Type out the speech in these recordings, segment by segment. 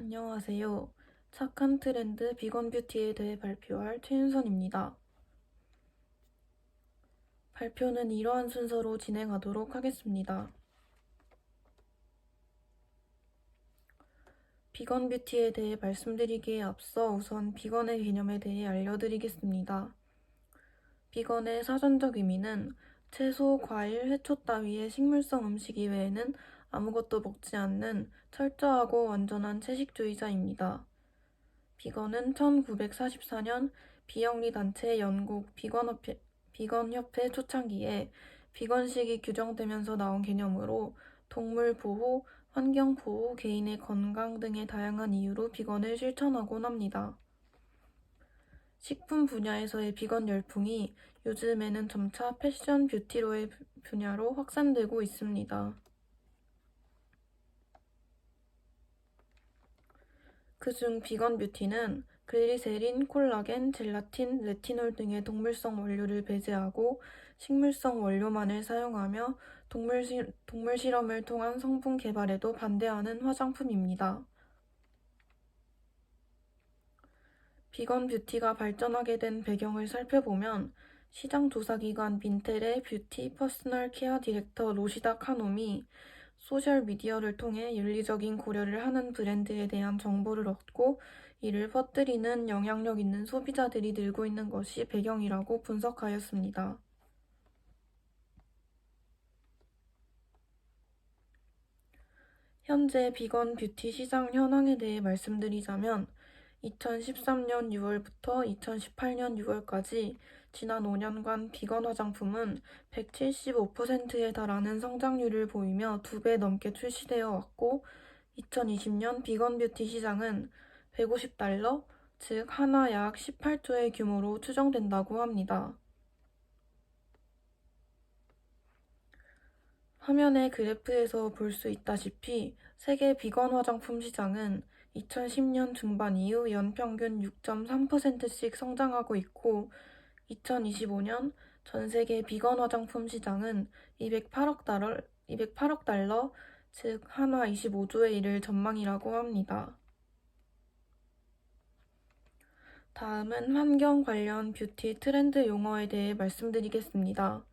안녕하세요. 착한 트렌드 비건 뷰티에 대해 발표할 최윤선입니다. 발표는 이러한 순서로 진행하도록 하겠습니다. 비건 뷰티에 대해 말씀드리기에 앞서 우선 비건의 개념에 대해 알려드리겠습니다. 비건의 사전적 의미는 채소, 과일, 해초 따위의 식물성 음식 이외에는 아무것도 먹지 않는 철저하고 완전한 채식주의자입니다. 비건은 1944년 비영리단체 영국 비건협회 초창기에 비건식이 규정되면서 나온 개념으로 동물 보호, 환경 보호, 개인의 건강 등의 다양한 이유로 비건을 실천하곤 합니다. 식품 분야에서의 비건 열풍이 요즘에는 점차 패션 뷰티로의 분야로 확산되고 있습니다. 그중 비건 뷰티는 글리세린, 콜라겐, 젤라틴, 레티놀 등의 동물성 원료를 배제하고 식물성 원료만을 사용하며 동물 실험을 통한 성분 개발에도 반대하는 화장품입니다. 비건 뷰티가 발전하게 된 배경을 살펴보면 시장 조사기관 민텔의 뷰티 퍼스널 케어 디렉터 로시다 카놈이 소셜미디어를 통해 윤리적인 고려를 하는 브랜드에 대한 정보를 얻고 이를 퍼뜨리는 영향력 있는 소비자들이 늘고 있는 것이 배경이라고 분석하였습니다. 현재 비건 뷰티 시장 현황에 대해 말씀드리자면 2013년 6월부터 2018년 6월까지 지난 5년간 비건 화장품은 175%에 달하는 성장률을 보이며 2배 넘게 출시되어 왔고 2020년 비건 뷰티 시장은 $150, 즉 하나 약 18조의 규모로 추정된다고 합니다. 화면의 그래프에서 볼 수 있다시피 세계 비건 화장품 시장은 2010년 중반 이후 연평균 6.3%씩 성장하고 있고 2025년 전 세계 비건 화장품 시장은 208억 달러, 즉 한화 25조에 이를 전망이라고 합니다. 다음은 환경 관련 뷰티 트렌드 용어에 대해 말씀드리겠습니다.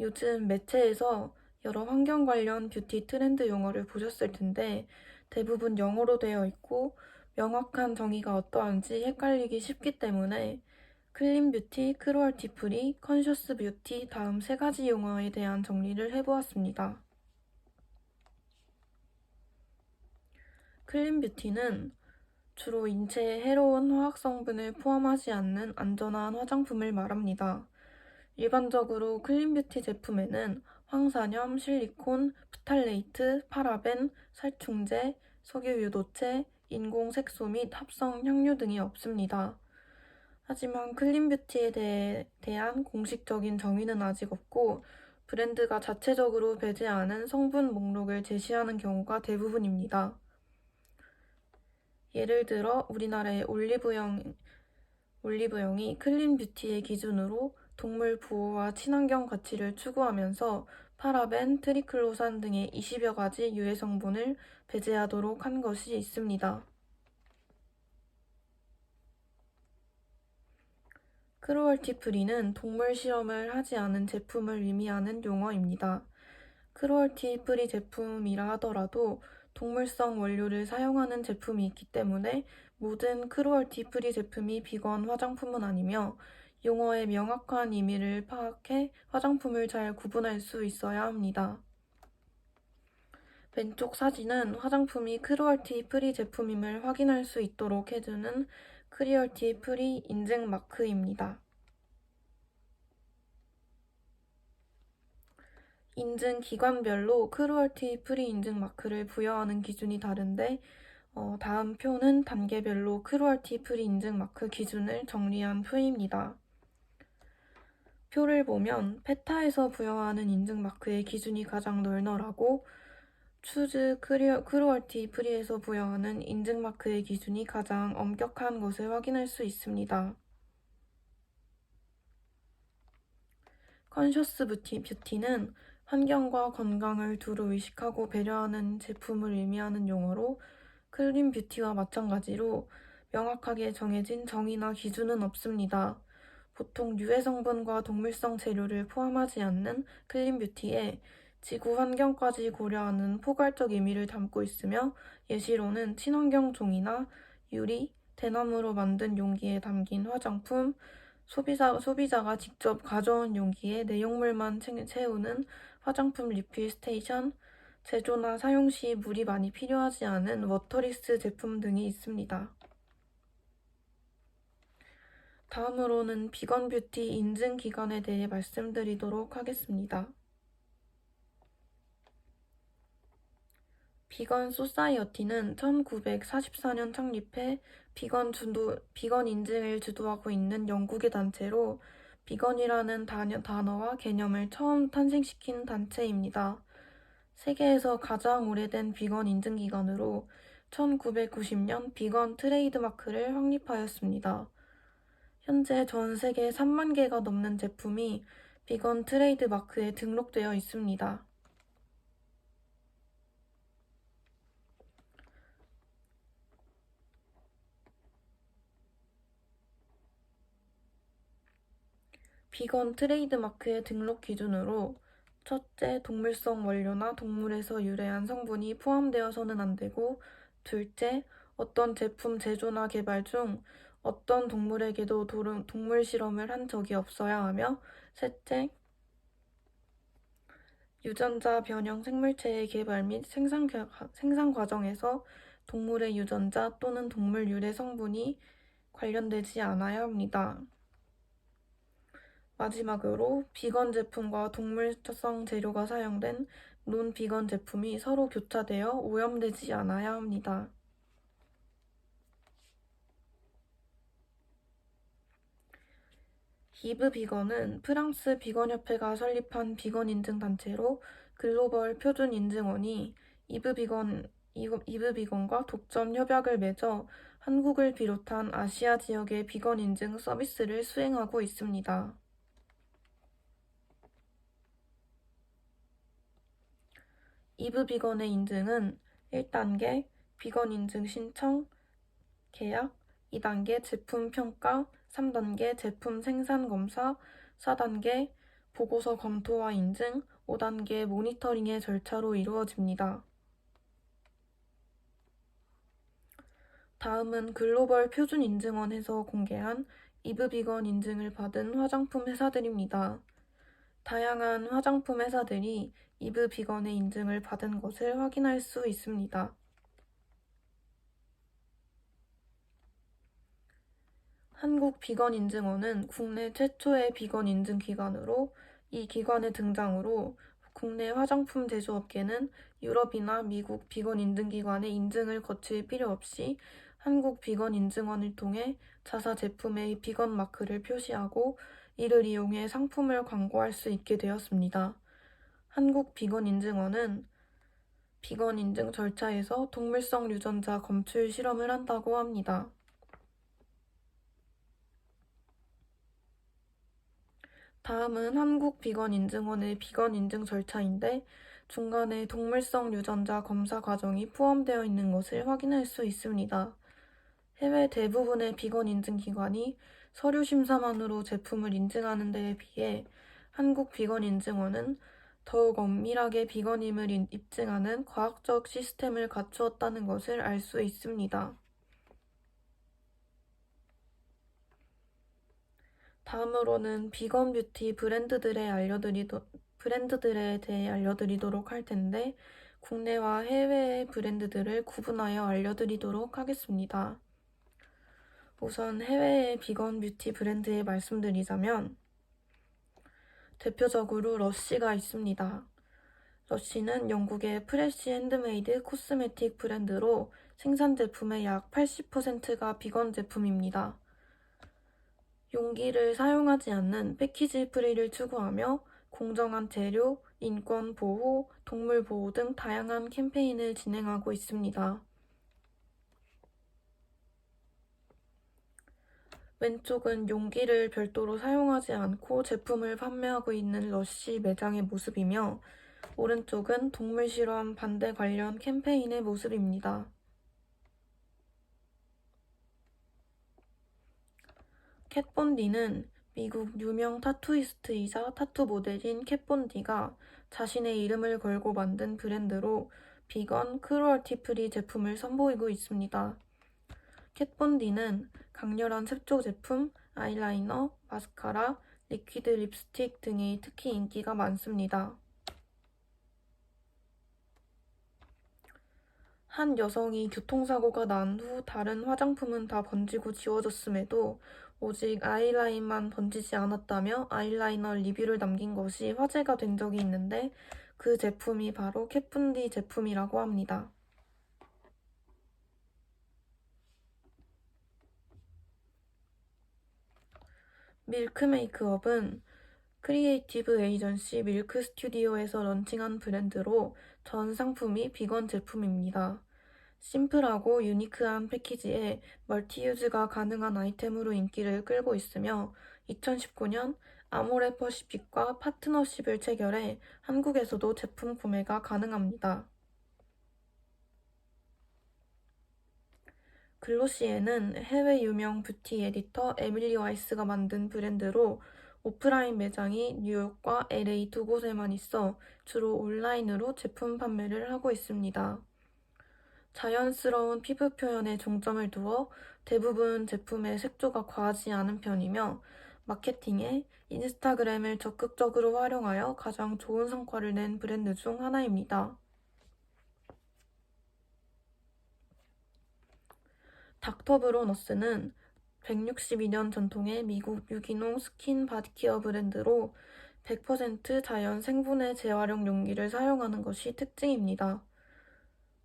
요즘 매체에서 여러 환경 관련 뷰티 트렌드 용어를 보셨을 텐데 대부분 영어로 되어 있고 명확한 정의가 어떠한지 헷갈리기 쉽기 때문에 클린 뷰티, 크루얼티 프리, 컨셔스 뷰티 다음 세 가지 용어에 대한 정리를 해보았습니다. 클린 뷰티는 주로 인체에 해로운 화학 성분을 포함하지 않는 안전한 화장품을 말합니다. 일반적으로 클린 뷰티 제품에는 황산염, 실리콘, 프탈레이트, 파라벤, 살충제, 석유 유도체, 인공 색소 및 합성 향료 등이 없습니다. 하지만 클린 뷰티에 대한 공식적인 정의는 아직 없고 브랜드가 자체적으로 배제하는 성분 목록을 제시하는 경우가 대부분입니다. 예를 들어 우리나라의 올리브영이 클린 뷰티의 기준으로 동물 보호와 친환경 가치를 추구하면서 파라벤, 트리클로산 등의 20여 가지 유해 성분을 배제하도록 한 것이 있습니다. 크루얼티 프리는 동물 실험을 하지 않은 제품을 의미하는 용어입니다. 크루얼티 프리 제품이라 하더라도 동물성 원료를 사용하는 제품이 있기 때문에 모든 크루얼티 프리 제품이 비건 화장품은 아니며 용어의 명확한 의미를 파악해 화장품을 잘 구분할 수 있어야 합니다. 왼쪽 사진은 화장품이 크루얼티 프리 제품임을 확인할 수 있도록 해주는 크루얼티 프리 인증 마크입니다. 인증 기관별로 크루얼티 프리 인증 마크를 부여하는 기준이 다른데 다음 표는 단계별로 크루얼티 프리 인증 마크 기준을 정리한 표입니다. 표를 보면 페타에서 부여하는 인증 마크의 기준이 가장 널널하고 추즈 크루얼티 프리에서 부여하는 인증 마크의 기준이 가장 엄격한 것을 확인할 수 있습니다. 컨셔스 뷰티는 환경과 건강을 두루 의식하고 배려하는 제품을 의미하는 용어로 클린 뷰티와 마찬가지로 명확하게 정해진 정의나 기준은 없습니다. 보통 유해 성분과 동물성 재료를 포함하지 않는 클린 뷰티에 지구 환경까지 고려하는 포괄적 의미를 담고 있으며 예시로는 친환경 종이나 유리, 대나무로 만든 용기에 담긴 화장품, 소비자가 직접 가져온 용기에 내용물만 채우는 화장품 리필 스테이션, 제조나 사용 시 물이 많이 필요하지 않은 워터리스 제품 등이 있습니다. 다음으로는 비건 뷰티 인증 기관에 대해 말씀드리도록 하겠습니다. 비건 소사이어티는 1944년 창립해 비건 인증을 주도하고 있는 영국의 단체로 비건이라는 단어와 개념을 처음 탄생시킨 단체입니다. 세계에서 가장 오래된 비건 인증 기관으로 1990년 비건 트레이드마크를 확립하였습니다. 현재 전 세계 3만 개가 넘는 제품이 비건 트레이드마크에 등록되어 있습니다. 비건 트레이드마크의 등록 기준으로 첫째, 동물성 원료나 동물에서 유래한 성분이 포함되어서는 안 되고, 둘째, 어떤 제품 제조나 개발 중 어떤 동물에게도 동물 실험을 한 적이 없어야 하며, 셋째, 유전자 변형 생물체의 개발 및 생산 과정에서 동물의 유전자 또는 동물 유래 성분이 관련되지 않아야 합니다. 마지막으로 비건 제품과 동물성 재료가 사용된 논-비건 제품이 서로 교차되어 오염되지 않아야 합니다. 이브 비건은 프랑스 비건협회가 설립한 비건 인증 단체로 글로벌 표준 인증원이 이브 비건과 독점 협약을 맺어 한국을 비롯한 아시아 지역의 비건 인증 서비스를 수행하고 있습니다. 이브 비건의 인증은 1단계 비건 인증 신청, 계약, 2단계 제품 평가, 3단계 제품 생산 검사, 4단계 보고서 검토와 인증, 5단계 모니터링의 절차로 이루어집니다. 다음은 글로벌 표준 인증원에서 공개한 이브 비건 인증을 받은 화장품 회사들입니다. 다양한 화장품 회사들이 이브 비건의 인증을 받은 것을 확인할 수 있습니다. 한국비건인증원은 국내 최초의 비건 인증 기관으로 이 기관의 등장으로 국내 화장품 제조업계는 유럽이나 미국 비건 인증기관의 인증을 거칠 필요 없이 한국비건인증원을 통해 자사 제품의 비건 마크를 표시하고 이를 이용해 상품을 광고할 수 있게 되었습니다. 한국비건인증원은 비건 인증 절차에서 동물성 유전자 검출 실험을 한다고 합니다. 다음은 한국비건인증원의 비건 인증 절차인데 중간에 동물성 유전자 검사 과정이 포함되어 있는 것을 확인할 수 있습니다. 해외 대부분의 비건 인증 기관이 서류 심사만으로 제품을 인증하는 데에 비해 한국비건인증원은 더욱 엄밀하게 비건임을 입증하는 과학적 시스템을 갖추었다는 것을 알 수 있습니다. 다음으로는 비건 뷰티 브랜드들에 대해 알려드리도록 할 텐데 국내와 해외의 브랜드들을 구분하여 알려드리도록 하겠습니다. 우선 해외의 비건 뷰티 브랜드에 말씀드리자면 대표적으로 러쉬가 있습니다. 러쉬는 영국의 프레쉬 핸드메이드 코스메틱 브랜드로 생산 제품의 약 80%가 비건 제품입니다. 용기를 사용하지 않는 패키지 프리를 추구하며 공정한 재료, 인권 보호, 동물 보호 등 다양한 캠페인을 진행하고 있습니다. 왼쪽은 용기를 별도로 사용하지 않고 제품을 판매하고 있는 러쉬 매장의 모습이며 오른쪽은 동물 실험 반대 관련 캠페인의 모습입니다. 캣 본디는 미국 유명 타투이스트이자 타투 모델인 캣 본디가 자신의 이름을 걸고 만든 브랜드로 비건 크루얼티 프리 제품을 선보이고 있습니다. 캣 본디는 강렬한 색조 제품, 아이라이너, 마스카라, 리퀴드 립스틱 등이 특히 인기가 많습니다. 한 여성이 교통사고가 난 후 다른 화장품은 다 번지고 지워졌음에도 오직 아이라인만 번지지 않았다며 아이라이너 리뷰를 남긴 것이 화제가 된 적이 있는데 그 제품이 바로 캣본디 제품이라고 합니다. 밀크 메이크업은 크리에이티브 에이전시 밀크 스튜디오에서 런칭한 브랜드로 전 상품이 비건 제품입니다. 심플하고 유니크한 패키지에 멀티유즈가 가능한 아이템으로 인기를 끌고 있으며 2019년 아모레 퍼시픽과 파트너십을 체결해 한국에서도 제품 구매가 가능합니다. 글로시에는 해외 유명 뷰티 에디터 에밀리 와이스가 만든 브랜드로 오프라인 매장이 뉴욕과 LA 두 곳에만 있어 주로 온라인으로 제품 판매를 하고 있습니다. 자연스러운 피부 표현에 중점을 두어 대부분 제품의 색조가 과하지 않은 편이며 마케팅에 인스타그램을 적극적으로 활용하여 가장 좋은 성과를 낸 브랜드 중 하나입니다. 닥터브로너스는 162년 전통의 미국 유기농 스킨 바디케어 브랜드로 100% 자연 생분해 재활용 용기를 사용하는 것이 특징입니다.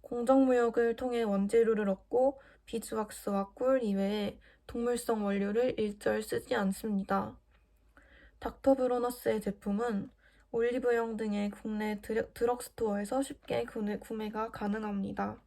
공정무역을 통해 원재료를 얻고 비즈왁스와 꿀 이외에 동물성 원료를 일절 쓰지 않습니다. 닥터브로너스의 제품은 올리브영 등의 국내 드럭스토어에서 쉽게 구매가 가능합니다.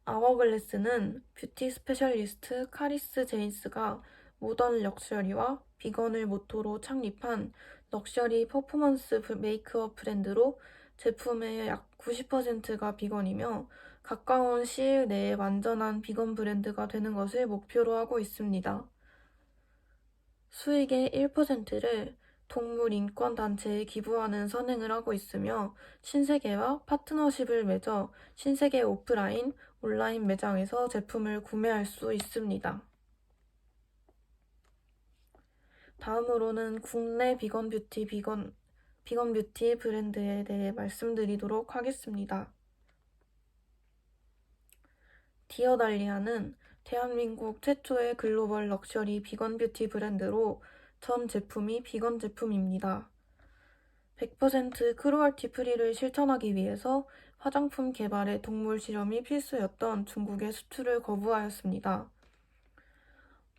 아워글래스는 뷰티 스페셜리스트 카리스 제인스가 모던 럭셔리와 비건을 모토로 창립한 럭셔리 퍼포먼스 메이크업 브랜드로 제품의 약 90%가 비건이며 가까운 시일 내에 완전한 비건 브랜드가 되는 것을 목표로 하고 있습니다. 수익의 1%를 동물 인권 단체에 기부하는 선행을 하고 있으며 신세계와 파트너십을 맺어 신세계 오프라인, 온라인 매장에서 제품을 구매할 수 있습니다. 다음으로는 국내 비건 뷰티 브랜드에 대해 말씀드리도록 하겠습니다. 디어달리아는 대한민국 최초의 글로벌 럭셔리 비건 뷰티 브랜드로 전 제품이 비건 제품입니다. 100% 크루얼티 프리를 실천하기 위해서 화장품 개발에 동물 실험이 필수였던 중국의 수출을 거부하였습니다.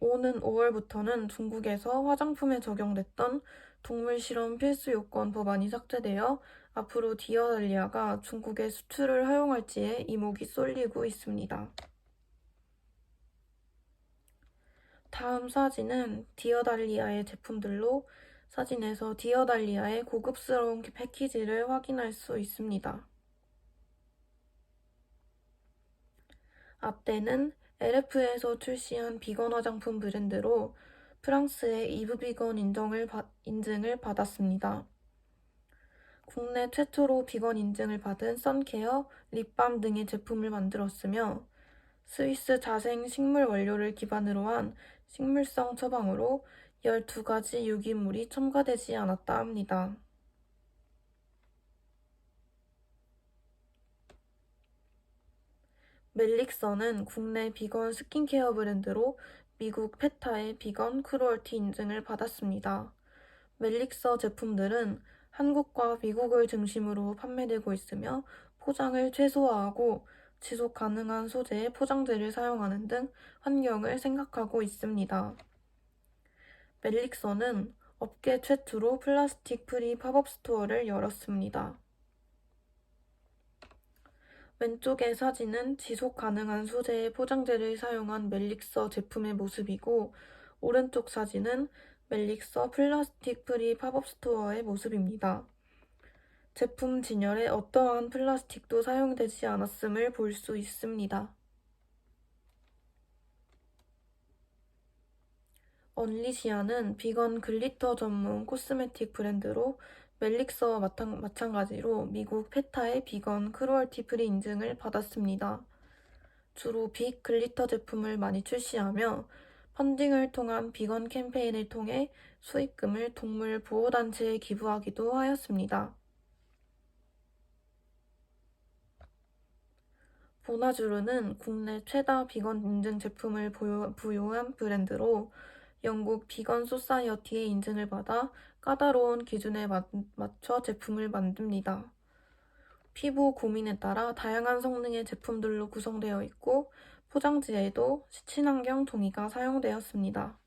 오는 5월부터는 중국에서 화장품에 적용됐던 동물 실험 필수 요건 법안이 삭제되어 앞으로 디어달리아가 중국에 수출을 허용할지에 이목이 쏠리고 있습니다. 다음 사진은 디어달리아의 제품들로 사진에서 디어달리아의 고급스러운 패키지를 확인할 수 있습니다. 앞대는 LF에서 출시한 비건 화장품 브랜드로 프랑스의 이브 비건 인증을 받았습니다. 국내 최초로 비건 인증을 받은 선케어, 립밤 등의 제품을 만들었으며 스위스 자생 식물 원료를 기반으로 한 식물성 처방으로 12가지 유기물이 첨가되지 않았다 합니다. 멜릭서는 국내 비건 스킨케어 브랜드로 미국 페타의 비건 크루얼티 인증을 받았습니다. 멜릭서 제품들은 한국과 미국을 중심으로 판매되고 있으며 포장을 최소화하고 지속 가능한 소재의 포장재를 사용하는 등 환경을 생각하고 있습니다. 멜릭서는 업계 최초로 플라스틱 프리 팝업 스토어를 열었습니다. 왼쪽의 사진은 지속 가능한 소재의 포장재를 사용한 멜릭서 제품의 모습이고 오른쪽 사진은 멜릭서 플라스틱 프리 팝업 스토어의 모습입니다. 제품 진열에 어떠한 플라스틱도 사용되지 않았음을 볼 수 있습니다. 언리시아는 비건 글리터 전문 코스메틱 브랜드로 멜릭스와 마찬가지로 미국 페타의 비건 크루얼티 프리 인증을 받았습니다. 주로 빅 글리터 제품을 많이 출시하며 펀딩을 통한 비건 캠페인을 통해 수익금을 동물 보호단체에 기부하기도 하였습니다. 보나주르는 국내 최다 비건 인증 제품을 부여한 브랜드로 영국 비건 소사이어티의 인증을 받아 까다로운 기준에 맞춰 제품을 만듭니다. 피부 고민에 따라 다양한 성능의 제품들로 구성되어 있고 포장지에도 친환경 종이가 사용되었습니다.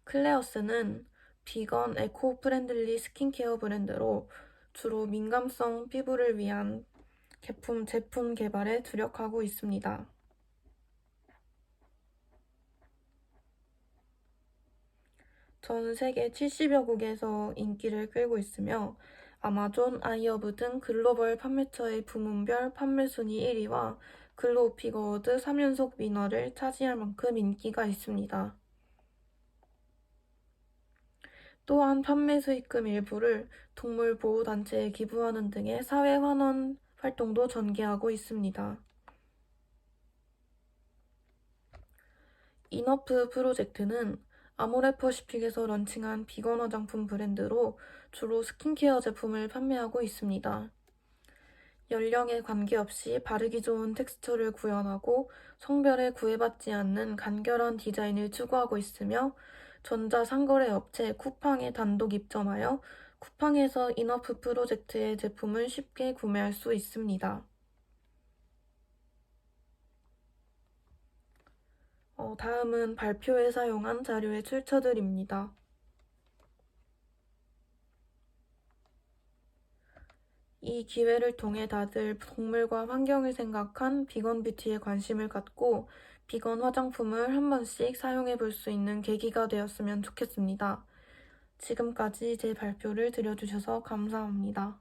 클레어스는 비건 에코 프렌들리 스킨케어 브랜드로 주로 민감성 피부를 위한 제품 개발에 주력하고 있습니다. 전 세계 70여 국에서 인기를 끌고 있으며 아마존, 아이허브 등 글로벌 판매처의 부문별 판매 순위 1위와 글로우피거워드 3연속 위너를 차지할 만큼 인기가 있습니다. 또한 판매 수익금 일부를 동물 보호 단체에 기부하는 등의 사회 환원 활동도 전개하고 있습니다. 이너프 프로젝트는 아모레퍼시픽에서 런칭한 비건 화장품 브랜드로 주로 스킨케어 제품을 판매하고 있습니다. 연령에 관계없이 바르기 좋은 텍스처를 구현하고 성별에 구애받지 않는 간결한 디자인을 추구하고 있으며 전자상거래 업체 쿠팡에 단독 입점하여 쿠팡에서 이너프 프로젝트의 제품을 쉽게 구매할 수 있습니다. 다음은 발표에 사용한 자료의 출처들입니다. 이 기회를 통해 다들 동물과 환경을 생각한 비건 뷰티에 관심을 갖고 비건 화장품을 한 번씩 사용해 볼 수 있는 계기가 되었으면 좋겠습니다. 지금까지 제 발표를 들려주셔서 감사합니다.